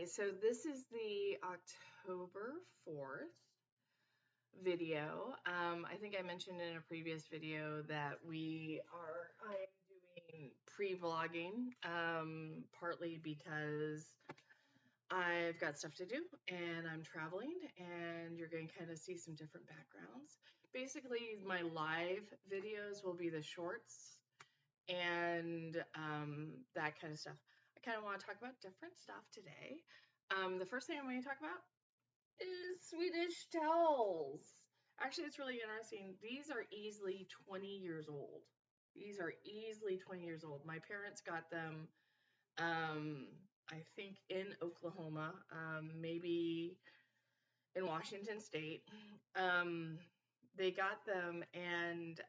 Okay, so this is the October 4th video. I think I mentioned in a previous video that I'm doing pre-vlogging, partly because I've got stuff to do and I'm traveling, and you're going to kind of see some different backgrounds. Basically, my live videos will be the shorts and that kind of stuff. I kind of want to talk about different stuff today. The first thing I'm going to talk about is Swedish towels. Actually, it's really interesting. These are easily 20 years old. These are easily 20 years old. My parents got them, I think, in Oklahoma, maybe in Washington State. Um, they got them, and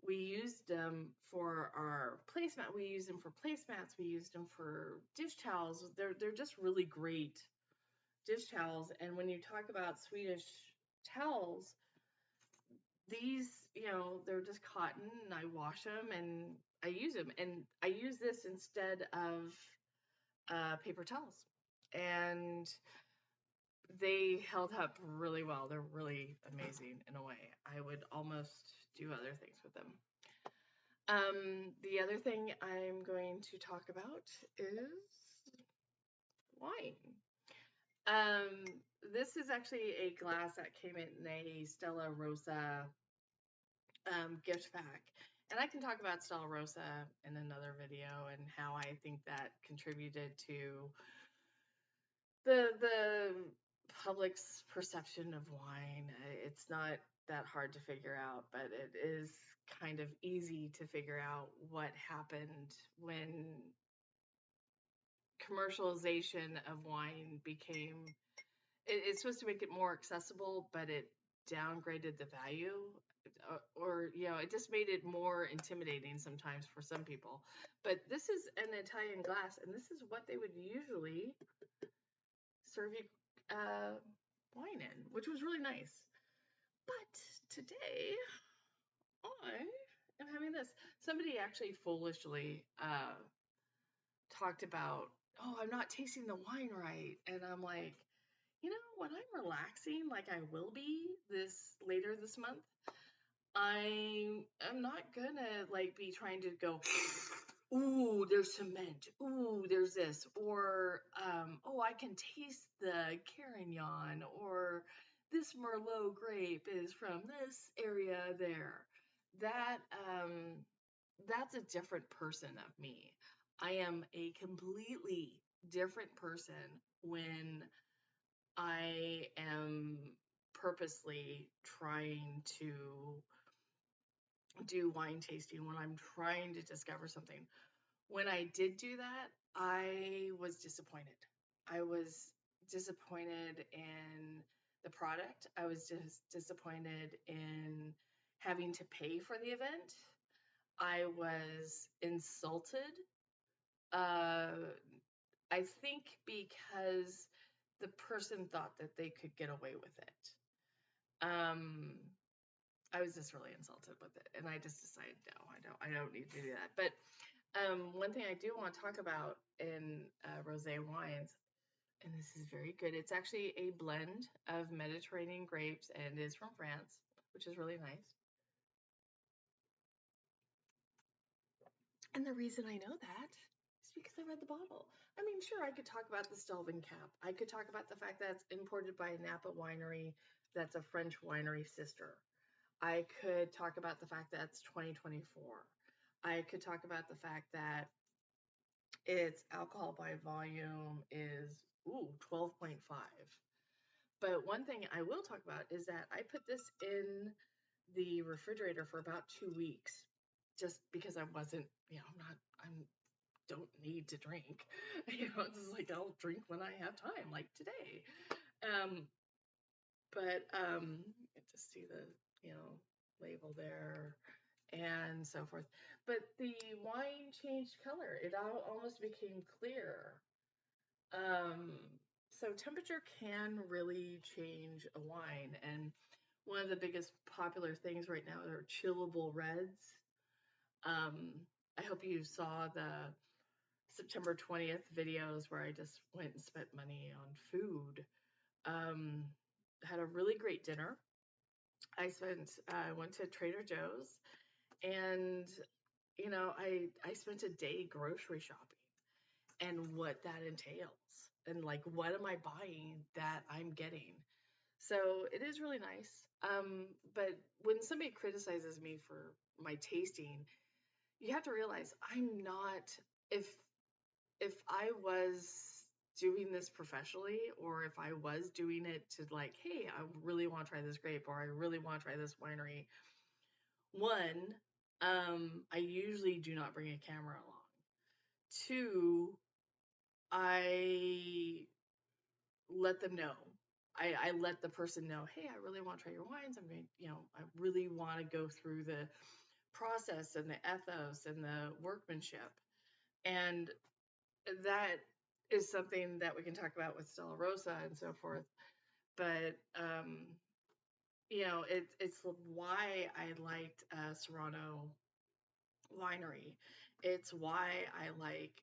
we used them for our placemat. We used them for placemats. We used them for dish towels. They're just really great dish towels. And when you talk about Swedish towels, these, they're just cotton, and I wash them and I use them. And I use this instead of paper towels. And they held up really well. They're really amazing in a way. I would almost do other things with them. The other thing I'm going to talk about is wine. This is actually a glass that came in a Stella Rosa gift pack. And I can talk about Stella Rosa in another video and how I think that contributed to the public's perception of wine. It's not that hard to figure out, but it is kind of easy to figure out what happened when commercialization of wine became, it's supposed to make it more accessible, but it downgraded the value, or it just made it more intimidating sometimes for some people. But this is an Italian glass, and this is what they would usually serve you wine in, which was really nice. But today I am having this. Somebody actually foolishly talked about, oh, I'm not tasting the wine right. And I'm like, when I'm relaxing, like I will be later this month, I am not gonna be trying to go, ooh, there's cement, ooh, there's this, or oh, I can taste the Carignan, or this Merlot grape is from this area there. That that's a different person of me. I am a completely different person when I am purposely trying to do wine tasting, when I'm trying to discover something. When I did do that, I was disappointed. I was disappointed in the product. I was just disappointed in having to pay for the event. I was insulted. I think because the person thought that they could get away with it. I was just really insulted with it, and I just decided, no, I don't need to do that. But one thing I do want to talk about in rosé wines, and this is very good. It's actually a blend of Mediterranean grapes, and it is from France, which is really nice. And the reason I know that is because I read the bottle. I mean, sure, I could talk about the Stelvin cap. I could talk about the fact that it's imported by a Napa winery that's a French winery sister. I could talk about the fact that it's 2024. I could talk about the fact that its alcohol by volume is 12.5. But one thing I will talk about is that I put this in the refrigerator for about 2 weeks, just because I wasn't, I'm don't need to drink. It's just like I'll drink when I have time, like today. But just see the label there and so forth. But the wine changed color. It almost became clear. So temperature can really change a wine, and one of the biggest popular things right now are chillable reds. I hope you saw September 20th videos where I just went and spent money on food. Um, had a really great dinner. I went to Trader Joe's, and I spent a day grocery shopping and what that entails, and like what am I buying that I'm getting. So it is really nice. But when somebody criticizes me for my tasting, you have to realize I'm not, if I was doing this professionally, or if I was doing it to like, hey, I really want to try this grape, or I really want to try this winery. One, I usually do not bring a camera along. Two, I let them know. I let the person know, hey, I really want to try your wines. I'm going, I really want to go through the process and the ethos and the workmanship. And that is something that we can talk about with Stella Rosa and so forth. But it's why I liked Serrano Winery. It's why I like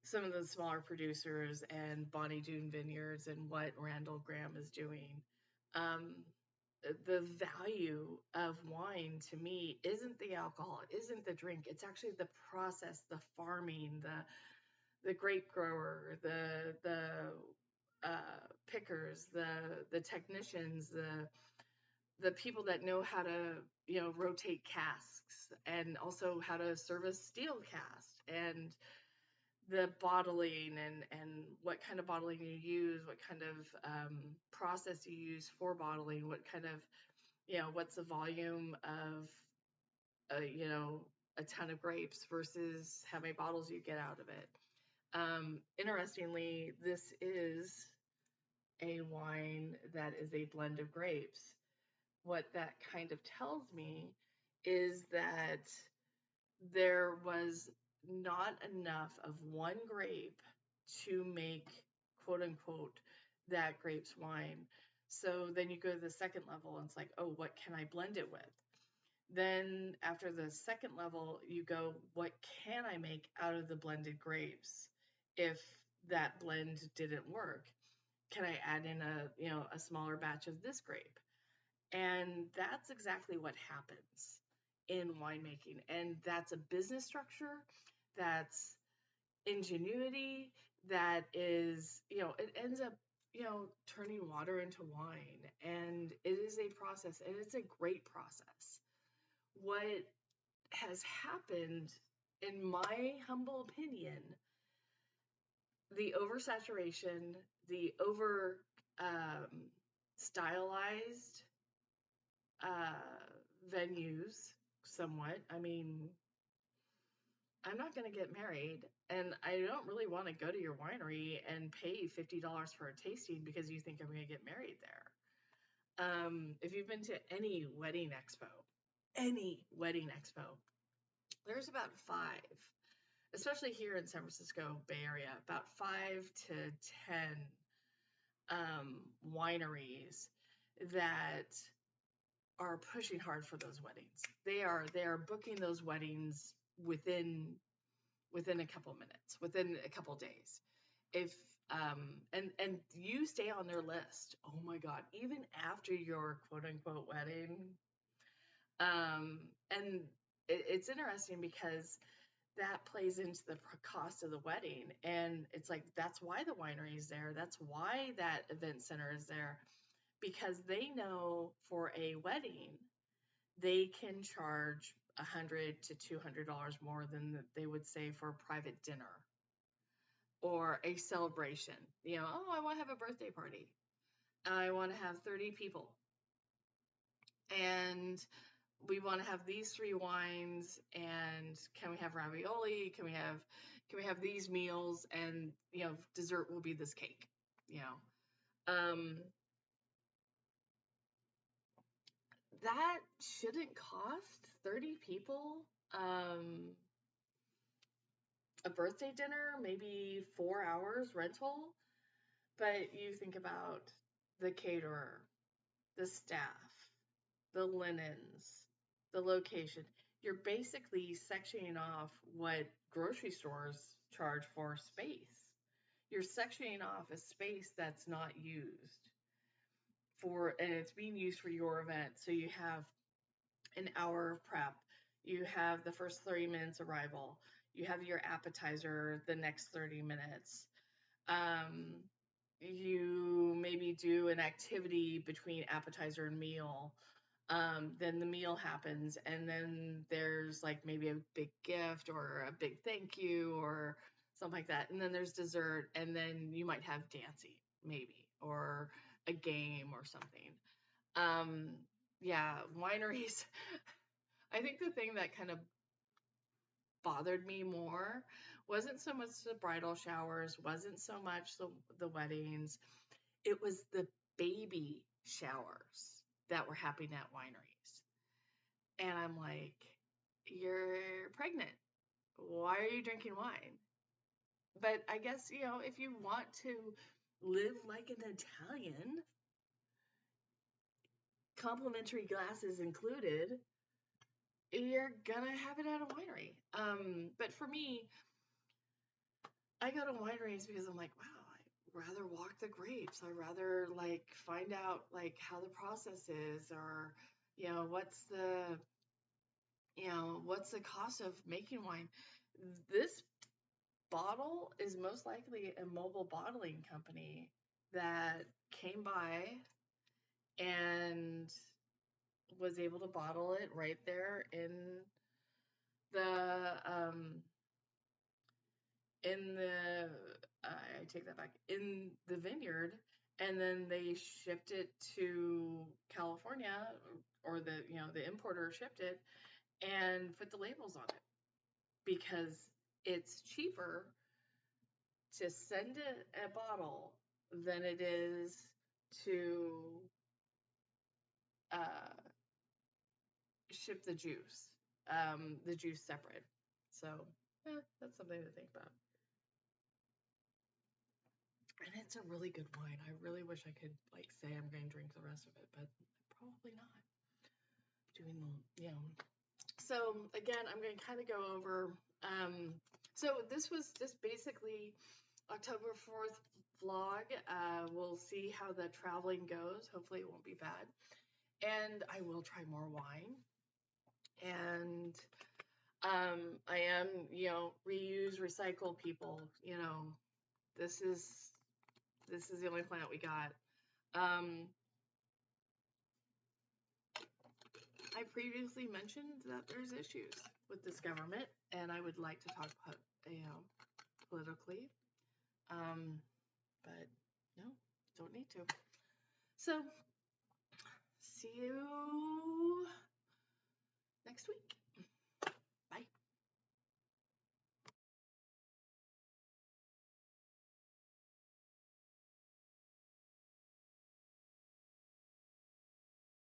some of the smaller producers and Bonnie Doon Vineyards and what Randall Graham is doing. Um, the value of wine to me isn't the alcohol, it isn't the drink. It's actually the process, the farming, the grape grower, pickers, the technicians, the people that know how to rotate casks, and also how to service steel cask, and the bottling, and what kind of bottling you use, what kind of process you use for bottling, what kind of what's the volume of a ton of grapes versus how many bottles you get out of it. Interestingly, this is a wine that is a blend of grapes. What that kind of tells me is that there was not enough of one grape to make, quote unquote, that grape's wine. So then you go to the second level and it's like, oh, what can I blend it with? Then after the second level, you go, what can I make out of the blended grapes if that blend didn't work? Can I add in a smaller batch of this grape? And that's exactly what happens in winemaking. And that's a business structure, that's ingenuity, that is, it ends up, turning water into wine. And it is a process, and it's a great process. What has happened, in my humble opinion, the oversaturation, the over stylized venues, somewhat. I mean, I'm not going to get married, and I don't really want to go to your winery and pay $50 for a tasting because you think I'm going to get married there. If you've been to any wedding expo, there's about five, especially here in San Francisco Bay Area, about 5 to 10 wineries that are pushing hard for those weddings. They are booking those weddings within a couple minutes, within a couple days. If and you stay on their list. Oh my God, even after your quote unquote wedding. And it's interesting because that plays into the cost of the wedding. And it's like, that's why the winery is there. That's why that event center is there, because they know for a wedding, they can charge $100 to $200 more than they would say for a private dinner or a celebration. Oh, I want to have a birthday party. I want to have 30 people. And we want to have these three wines, and can we have ravioli? Can we have these meals, and dessert will be this cake. Um that shouldn't cost 30 people a birthday dinner, maybe 4 hours rental. But you think about the caterer, the staff, the linens, the location. you're basically sectioning off what grocery stores charge for space. You're sectioning off a space that's not used for, and it's being used for your event. So you have an hour of prep, you have the first 30 minutes arrival, you have your appetizer the next 30 minutes. Um, you maybe do an activity between appetizer and meal. Then the meal happens, and then there's like maybe a big gift or a big thank you or something like that. And then there's dessert, and then you might have dancing, maybe, or a game or something. Um, yeah, wineries. I think the thing that kind of bothered me more wasn't so much the bridal showers, wasn't so much the weddings. It was the baby showers that were happening at wineries. And I'm like, you're pregnant. Why are you drinking wine? But I guess, if you want to live like an Italian, complimentary glasses included, you're gonna have it at a winery. But for me, I go to wineries because I'm like, wow, I'd rather walk the grapes. I'd rather like find out like how the process is, or what's the cost of making wine. This bottle is most likely a mobile bottling company that came by and was able to bottle it right there the um in the I take that back, in the vineyard, and then they shipped it to California, or the importer shipped it and put the labels on it because it's cheaper to send a bottle than it is to uh, ship the juice separate. So that's something to think about. And it's a really good wine. I really wish I could like say I'm going to drink the rest of it, but probably not. So again, I'm going to kind of go over. So this was just basically October 4th vlog. We'll see how the traveling goes. Hopefully it won't be bad. And I will try more wine. And I am, reuse, recycle, people. This is the only planet we got. I previously mentioned that there's issues with this government, and I would like to talk about, politically. But no, don't need to. So, see you next week.